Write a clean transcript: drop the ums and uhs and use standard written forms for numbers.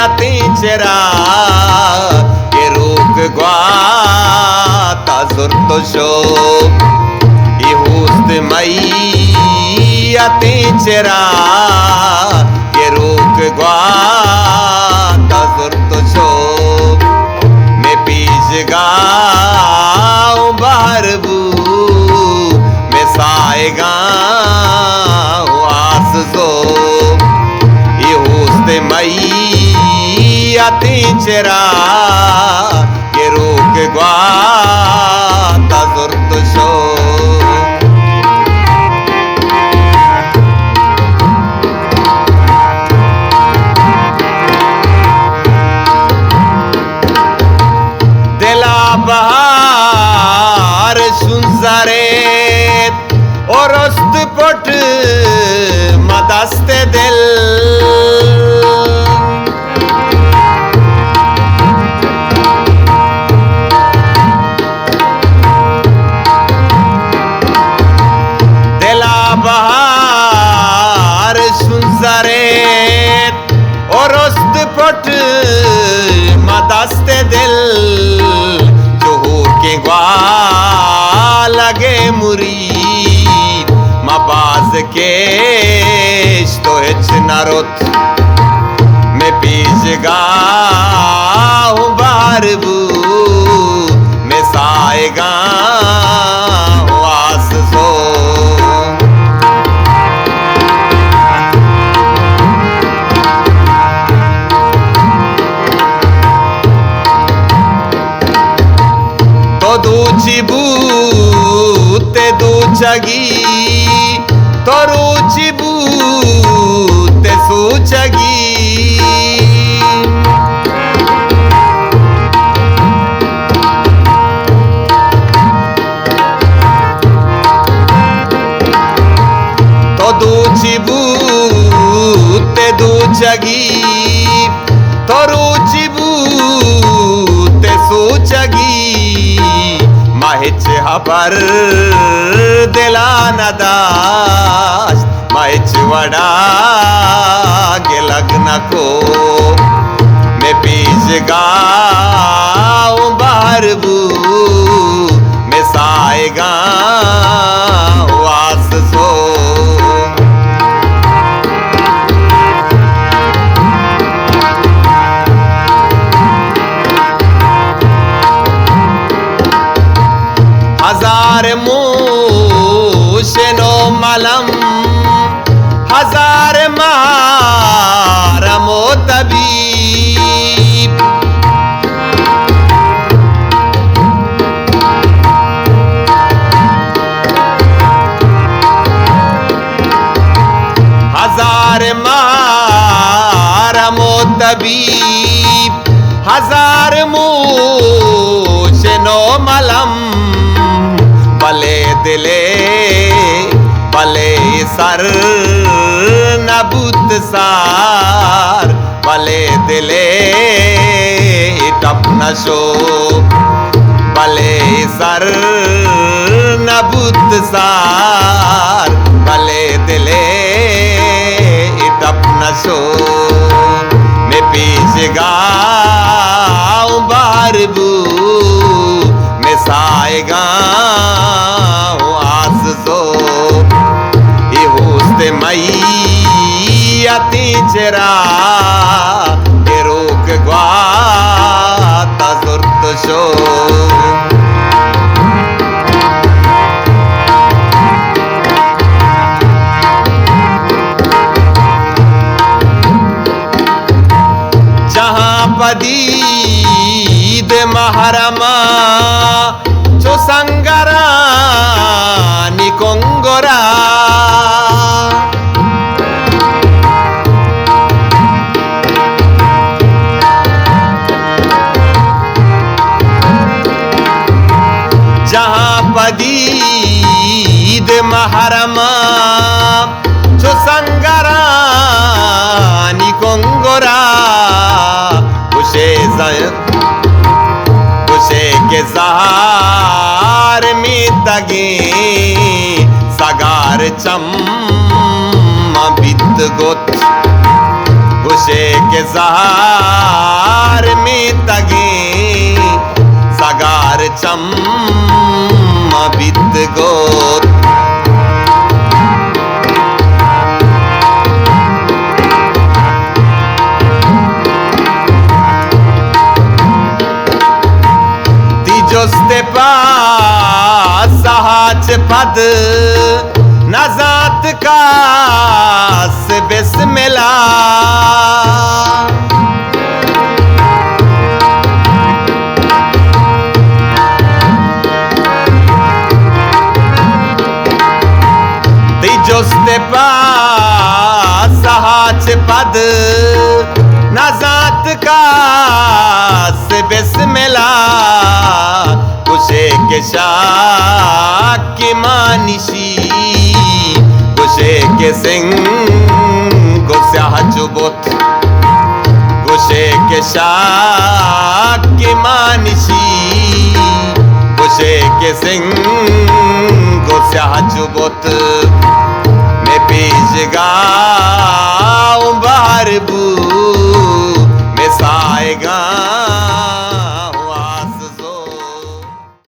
चेरा ये रोग guata show ये होस्ट मई चेरा ये रोग guata शो मैं पीज गाँव बारबू मैं साए गाँव आस सो ये होस्ट मई चेरा ये रोग guata शो दिला बहार सुनजारेत और उस्त पट मदस्ते दिल बहार सुनजारेत और उस्त पट मदस्ते दिल जो हो के ग्वा लगे मुरीद मबाज के तो हिच नरोत मैं पीज गाँव बारबू मैं साए गाँव आस सो दूची बूते दूचगी तो रुचि बूते सूचगी तो दूची बूते दूचगी तो रुचि बूते सूचगी माहिच हबर दिला नदाश माहिच वड़ा के लग्न को मैं पीज गाँव बारबू मैं साए गाँव आस सो हजार मूशनो मलम हजार मारमो तबीब हजार मारमो तबीब हजार मूशनो मलम भले दिले भले सर नबूत सार भले दिले टप नशो भले सर नबूत सार भले दिले टप नशो मैं पीछ गाँव बारबू मैं साए गाँव आस सो ये होस्ट मई चेरा ये रोग guata शो जहाँ पदीद महरमा जो संगरा निकोंगोरा जहाँ पदीद महरमा जो संगरा निकोंगोरा उसे के सहार में तगे सगार चम बित गोत कुशे के जहार में तगे सगार चम बित गोत जोस्ते पास सहाच पद नजात का से बिस्मिल्ला जोस्ते पास सहाच पद नजात का से बिस्मिल्ला कुशे के शाह की मानिशी कुशे के सिंह को स्याह चुबुत कुशे के शाह की मानिशी कुशे के सिंह को स्याह चुबुत में बीजगा